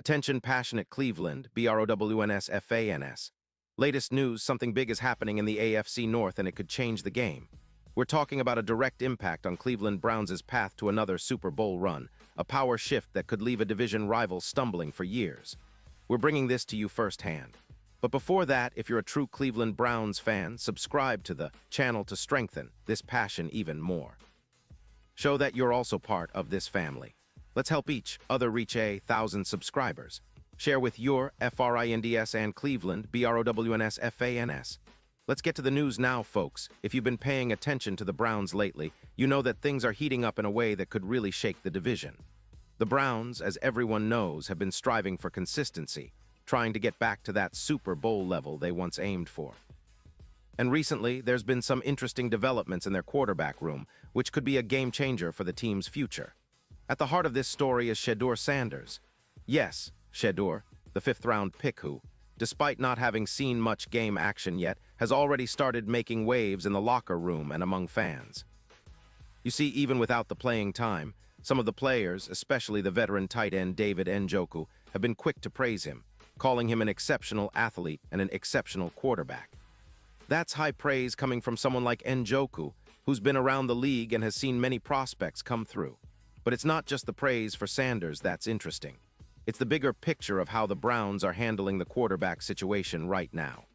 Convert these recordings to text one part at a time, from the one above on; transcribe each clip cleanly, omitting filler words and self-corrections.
Attention passionate Cleveland, BROWNS. Latest news, something big is happening in the AFC North and it could change the game. We're talking about a direct impact on Cleveland Browns' path to another Super Bowl run, a power shift that could leave a division rival stumbling for years. We're bringing this to you firsthand. But before that, if you're a true Cleveland Browns fan, subscribe to the channel to strengthen this passion even more. Show that you're also part of this family. Let's help each other reach 1,000 subscribers. Share with your FRINDS and Cleveland, BROWNS. Let's get to the news now, folks. If you've been paying attention to the Browns lately, you know that things are heating up in a way that could really shake the division. The Browns, as everyone knows, have been striving for consistency, trying to get back to that Super Bowl level they once aimed for. And recently, there's been some interesting developments in their quarterback room, which could be a game changer for the team's future. At the heart of this story is Shedeur Sanders. Yes, Shedeur, the fifth-round pick who, despite not having seen much game action yet, has already started making waves in the locker room and among fans. You see, even without the playing time, some of the players, especially the veteran tight end David Njoku, have been quick to praise him, calling him an exceptional athlete and an exceptional quarterback. That's high praise coming from someone like Njoku, who's been around the league and has seen many prospects come through. But it's not just the praise for Sanders that's interesting. It's the bigger picture of how the Browns are handling the quarterback situation right now.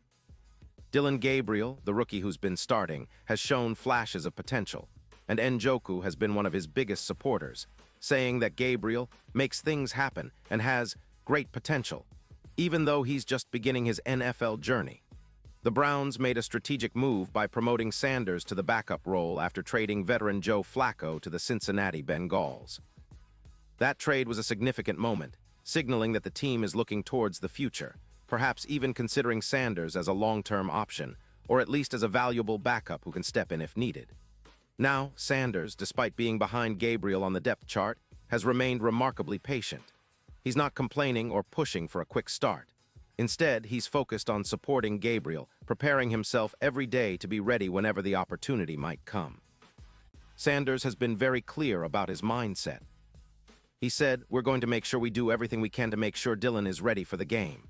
Dillon Gabriel, the rookie who's been starting, has shown flashes of potential, and Njoku has been one of his biggest supporters, saying that Gabriel makes things happen and has great potential, even though he's just beginning his NFL journey. The Browns made a strategic move by promoting Sanders to the backup role after trading veteran Joe Flacco to the Cincinnati Bengals. That trade was a significant moment, signaling that the team is looking towards the future, perhaps even considering Sanders as a long-term option, or at least as a valuable backup who can step in if needed. Now, Sanders, despite being behind Gabriel on the depth chart, has remained remarkably patient. He's not complaining or pushing for a quick start. Instead, he's focused on supporting Gabriel, preparing himself every day to be ready whenever the opportunity might come. Sanders has been very clear about his mindset. He said, "We're going to make sure we do everything we can to make sure Dillon is ready for the game."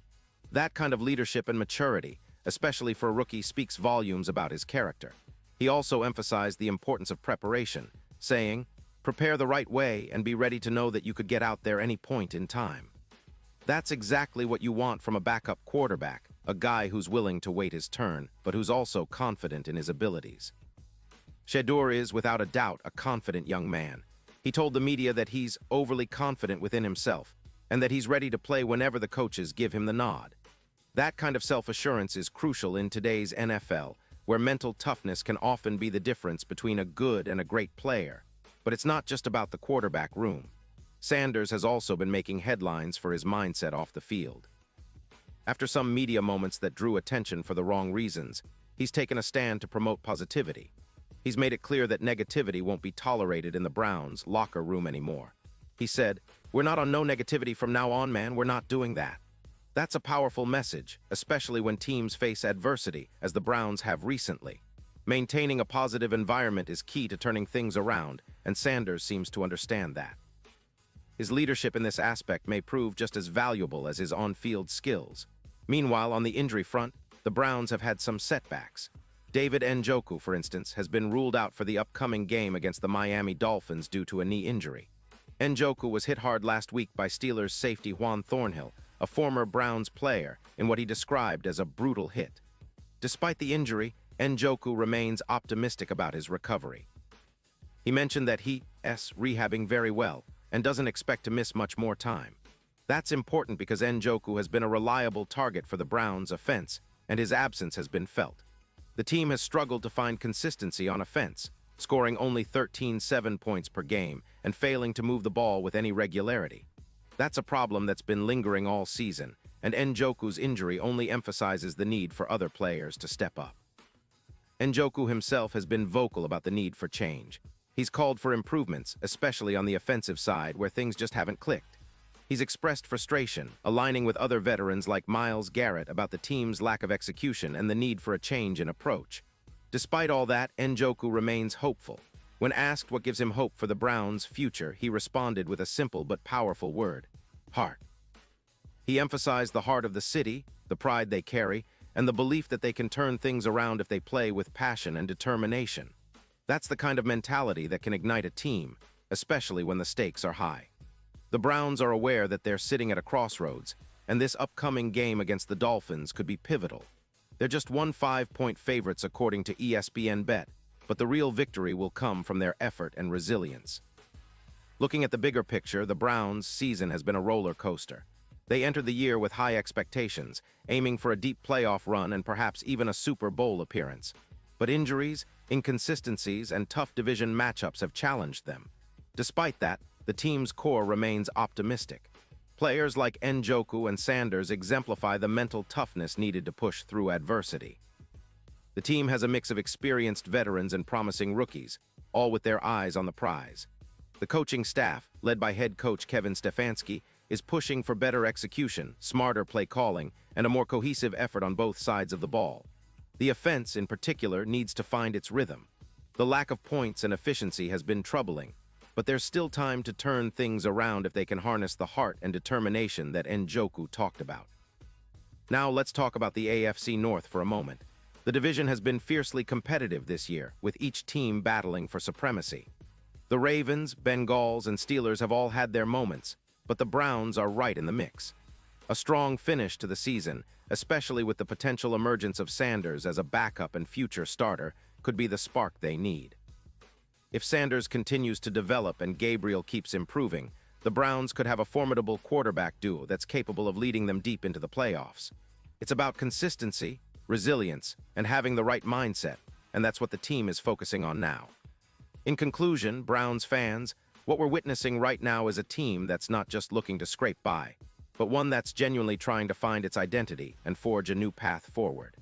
That kind of leadership and maturity, especially for a rookie, speaks volumes about his character. He also emphasized the importance of preparation, saying, "Prepare the right way and be ready to know that you could get out there any point in time." That's exactly what you want from a backup quarterback, a guy who's willing to wait his turn, but who's also confident in his abilities. Shedeur is, without a doubt, a confident young man. He told the media that he's overly confident within himself, and that he's ready to play whenever the coaches give him the nod. That kind of self-assurance is crucial in today's NFL, where mental toughness can often be the difference between a good and a great player. But it's not just about the quarterback room. Sanders has also been making headlines for his mindset off the field. After some media moments that drew attention for the wrong reasons, he's taken a stand to promote positivity. He's made it clear that negativity won't be tolerated in the Browns' locker room anymore. He said, "We're not on no negativity from now on, man. We're not doing that." That's a powerful message, especially when teams face adversity, as the Browns have recently. Maintaining a positive environment is key to turning things around, and Sanders seems to understand that. His leadership in this aspect may prove just as valuable as his on-field skills. Meanwhile, on the injury front, the Browns have had some setbacks. David Njoku, for instance, has been ruled out for the upcoming game against the Miami Dolphins due to a knee injury. Njoku was hit hard last week by Steelers safety Juan Thornhill, a former Browns player, in what he described as a brutal hit. Despite the injury, Njoku remains optimistic about his recovery. He mentioned that he's rehabbing very well and doesn't expect to miss much more time. That's important because Njoku has been a reliable target for the Browns' offense, and his absence has been felt. The team has struggled to find consistency on offense, scoring only 13.7 points per game and failing to move the ball with any regularity. That's a problem that's been lingering all season, and Njoku's injury only emphasizes the need for other players to step up. Njoku himself has been vocal about the need for change. He's called for improvements, especially on the offensive side where things just haven't clicked. He's expressed frustration, aligning with other veterans like Myles Garrett about the team's lack of execution and the need for a change in approach. Despite all that, Njoku remains hopeful. When asked what gives him hope for the Browns' future, he responded with a simple but powerful word: heart. He emphasized the heart of the city, the pride they carry, and the belief that they can turn things around if they play with passion and determination. That's the kind of mentality that can ignite a team, especially when the stakes are high. The Browns are aware that they're sitting at a crossroads, and this upcoming game against the Dolphins could be pivotal. They're just 5-point favorites according to ESPN Bet, but the real victory will come from their effort and resilience. Looking at the bigger picture, the Browns' season has been a roller coaster. They entered the year with high expectations, aiming for a deep playoff run and perhaps even a Super Bowl appearance. But injuries, inconsistencies, and tough division matchups have challenged them. Despite that, the team's core remains optimistic. Players like Njoku and Sanders exemplify the mental toughness needed to push through adversity. The team has a mix of experienced veterans and promising rookies, all with their eyes on the prize. The coaching staff, led by head coach Kevin Stefanski, is pushing for better execution, smarter play calling, and a more cohesive effort on both sides of the ball. The offense, in particular, needs to find its rhythm. The lack of points and efficiency has been troubling, but there's still time to turn things around if they can harness the heart and determination that Njoku talked about. Now let's talk about the AFC North for a moment. The division has been fiercely competitive this year, with each team battling for supremacy. The Ravens, Bengals, and Steelers have all had their moments, but the Browns are right in the mix. A strong finish to the season, especially with the potential emergence of Sanders as a backup and future starter, could be the spark they need. If Sanders continues to develop and Gabriel keeps improving, the Browns could have a formidable quarterback duo that's capable of leading them deep into the playoffs. It's about consistency, resilience, and having the right mindset, and that's what the team is focusing on now. In conclusion, Browns fans, what we're witnessing right now is a team that's not just looking to scrape by, but one that's genuinely trying to find its identity and forge a new path forward.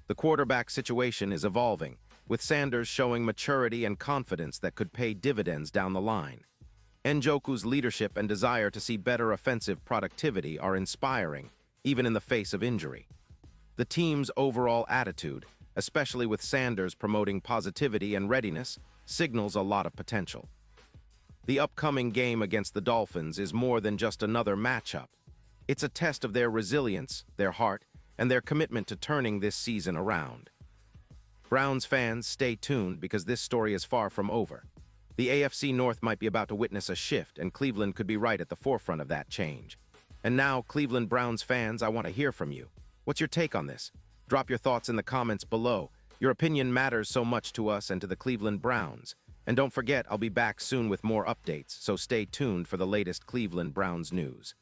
The quarterback situation is evolving, with Sanders showing maturity and confidence that could pay dividends down the line. Njoku's leadership and desire to see better offensive productivity are inspiring, even in the face of injury. The team's overall attitude, especially with Sanders promoting positivity and readiness, signals a lot of potential. The upcoming game against the Dolphins is more than just another matchup. It's a test of their resilience, their heart, and their commitment to turning this season around. Browns fans, stay tuned because this story is far from over. The AFC North might be about to witness a shift, and Cleveland could be right at the forefront of that change. And now, Cleveland Browns fans, I want to hear from you. What's your take on this? Drop your thoughts in the comments below. Your opinion matters so much to us and to the Cleveland Browns. And don't forget, I'll be back soon with more updates, so stay tuned for the latest Cleveland Browns news.